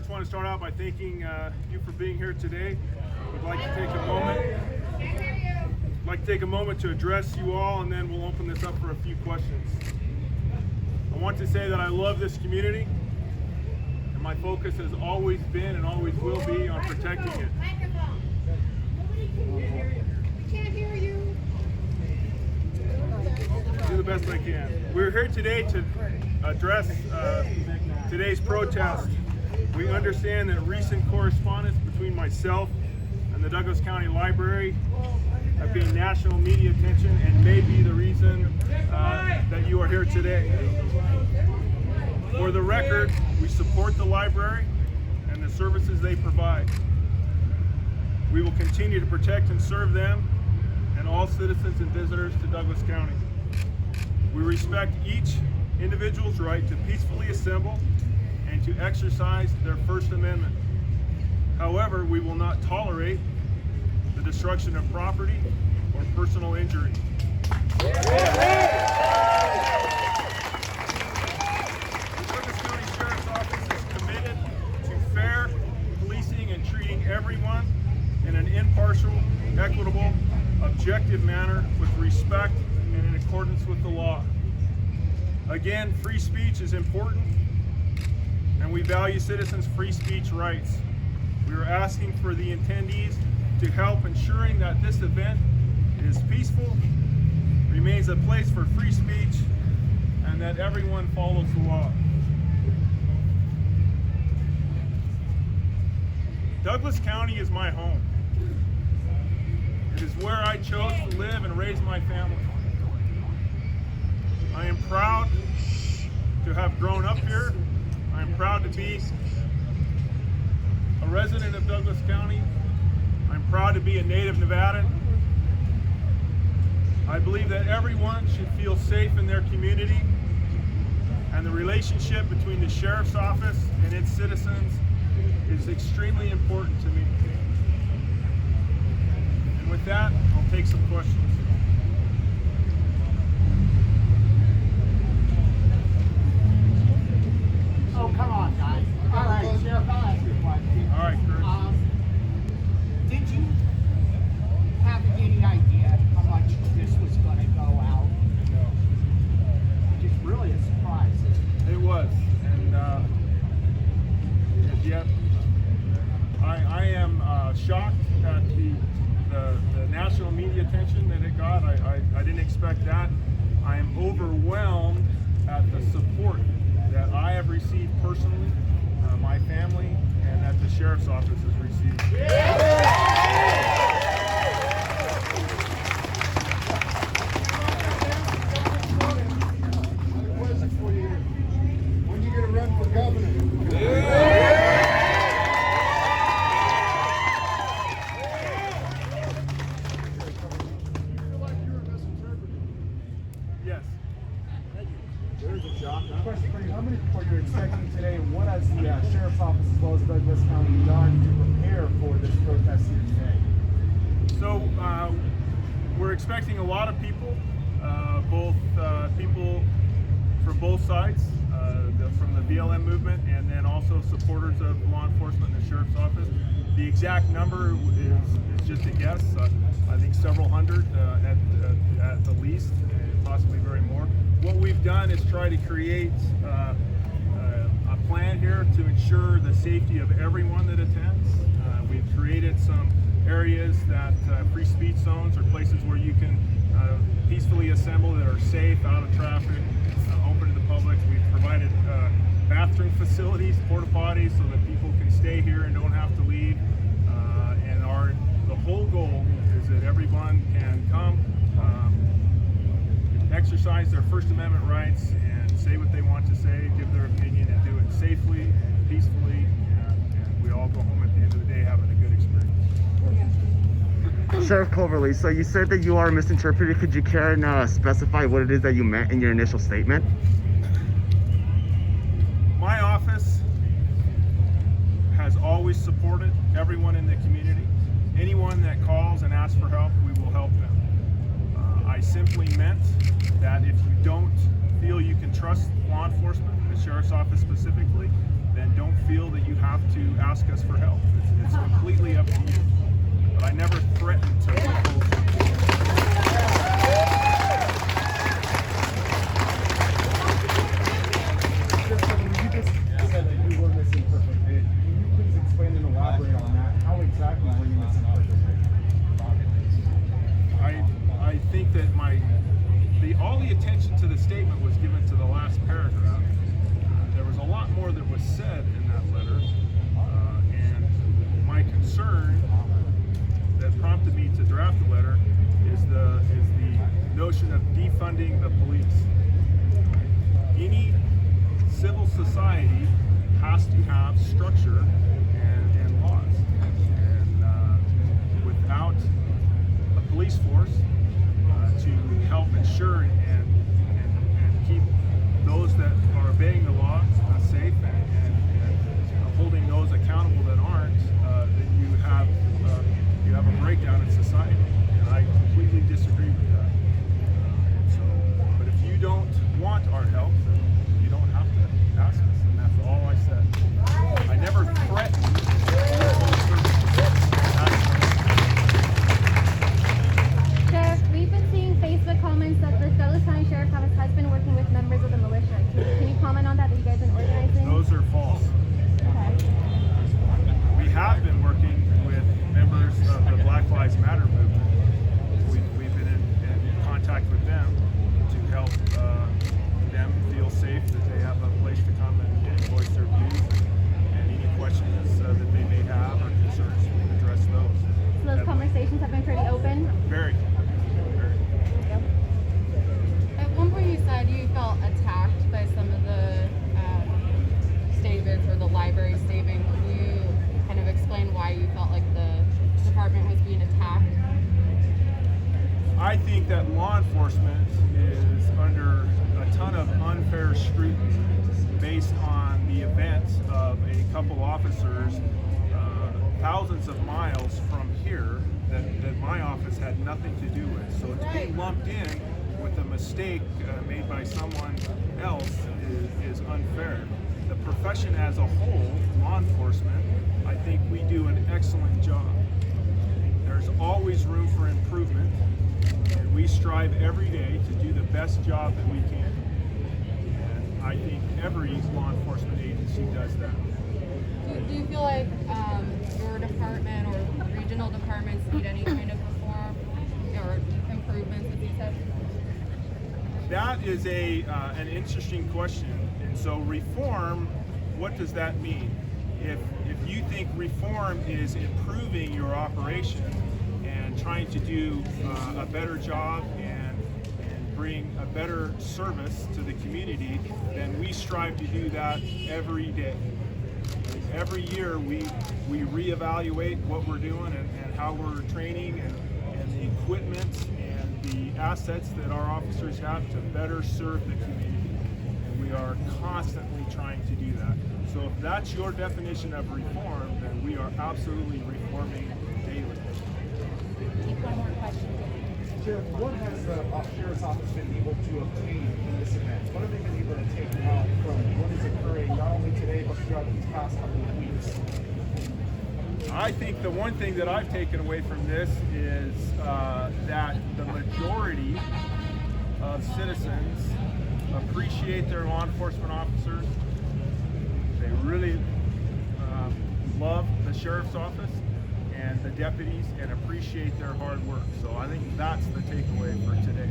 first want to start out by thanking you for being here today. We'd like to take a moment to address you all, and then we'll open this up for a few questions. I want to say that I love this community, and my focus has always been and always will be on protecting it. We can't hear you. I'll do the best I can. We're here today to address today's protest. We understand that recent correspondence between myself and the Douglas County Library have gained national media attention and may be the reason that you are here today. For the record, we support the library and the services they provide. We will continue to protect and serve them and all citizens and visitors to Douglas County. We respect each individual's right to peacefully assemble and to exercise their First Amendment. However, we will not tolerate the destruction of property or personal injury. The Douglas County Sheriff's Office is committed to fair policing and treating everyone in an impartial, equitable, objective manner with respect and in accordance with the law. Again, free speech is important, and we value citizens' free speech rights. We are asking for the attendees to help ensuring that this event is peaceful, remains a place for free speech, and that everyone follows the law. Douglas County is my home. It is where I chose to live and raise my family. I am proud to have grown up here. I am proud to be a resident of Douglas County. I'm proud to be a native Nevadan. I believe that everyone should feel safe in their community, and the relationship between the Sheriff's Office and its citizens is extremely important to me. And with that, I'll take some questions. Oh, come on, guys. All right, Sheriff, I'll ask you a question. All right, Chris. Did you have any idea how much this was going to go out? No. Just really a surprise. It was, and yet I am shocked at the national media attention that it got. I didn't expect that. I am overwhelmed at the support that I have received personally, my family, and that the Sheriff's Office has received. What is it for you? When you gonna run for governor? Yes. There's a shock. Question for you: how many people are you expecting today? And what has the Sheriff's Office as well as Douglas County done to prepare for this protest here today? So we're expecting a lot of people, both people from both sides, from the BLM movement, and then also supporters of law enforcement and the Sheriff's Office. The exact number is just a guess. I think several hundred at the least, and possibly very more. What we've done is try to create a plan here to ensure the safety of everyone that attends. We've created some areas that free speech zones, or places where you can peacefully assemble that are safe, out of traffic, open to the public. We've provided bathroom facilities, porta potties, so that people can stay here and don't have to leave. And the whole goal is that everyone can come, exercise their First Amendment rights, and say what they want to say, give their opinion, and do it safely, peacefully, and we all go home at the end of the day having a good experience. Sheriff Coverley, so you said that you are misinterpreted. Could you care and specify what it is that you meant in your initial statement? My office has always supported everyone in the community. Anyone that calls and asks for help, we will help them. I simply meant that if you don't feel you can trust law enforcement, the Sheriff's Office specifically, then don't feel that you have to ask us for help. It's completely up to you. But I never threatened to withhold something. You just said that you were missing perfectly. Can you please explain and elaborate on that? How exactly were you missing perfectly? I think that all the attention to the statement was given to the last paragraph. There was a lot more that was said in that letter, and my concern that prompted me to draft the letter is the notion of defunding the police. Any civil society has to have structure and laws, and without a police force to help ensure and keep those that are obeying the law safe and holding those accountable that aren't, then you have a breakdown in society, and I completely disagree with that. But if you don't want our help, then you don't have to ask us, and that's all I said. I never threatened. Sheriff, we've been seeing Facebook comments that the Douglas County Sheriff's Office has been working with members of the militia. Can you comment on that you guys have been organizing? Those are false. Okay. We have been working with members of the Black Lives Matter movement. We've been in contact with them to help them feel safe, that they have a place to come and voice their views, and any questions that they may have or concerns, we address those. So those conversations have been pretty open? Very. At one point you said you felt attacked by some of the statements or the library statement. Can you kind of explain why you felt like the department was being attacked? I think that law enforcement is under a ton of unfair scrutiny based on the event of a couple officers thousands of miles from here that my office had nothing to do with. So it's being lumped in with a mistake made by someone else is unfair. The profession as a whole, law enforcement, I think we do an excellent job. There's always room for improvement, and we strive every day to do the best job that we can. And I think every law enforcement agency does that. Do you feel like your department or regional departments need any kind of reform or improvements, as you said? That is an interesting question. And so reform, what does that mean? If you think reform is improving your operation and trying to do a better job and bring a better service to the community, then we strive to do that every day. Every year we reevaluate what we're doing and how we're training and the equipment and the assets that our officers have to better serve the community. And we are constantly trying to do that. So if that's your definition of reform, then we are absolutely reforming daily. Take one more question. Sheriff, what has the Sheriff's Office been able to obtain in this event? What have they been able to take out from what is occurring not only today but throughout these past couple of weeks? I think the one thing that I've taken away from this is that the majority of citizens appreciate their law enforcement officers. They really love the sheriff's office and the deputies and appreciate their hard work. So I think that's the takeaway for today.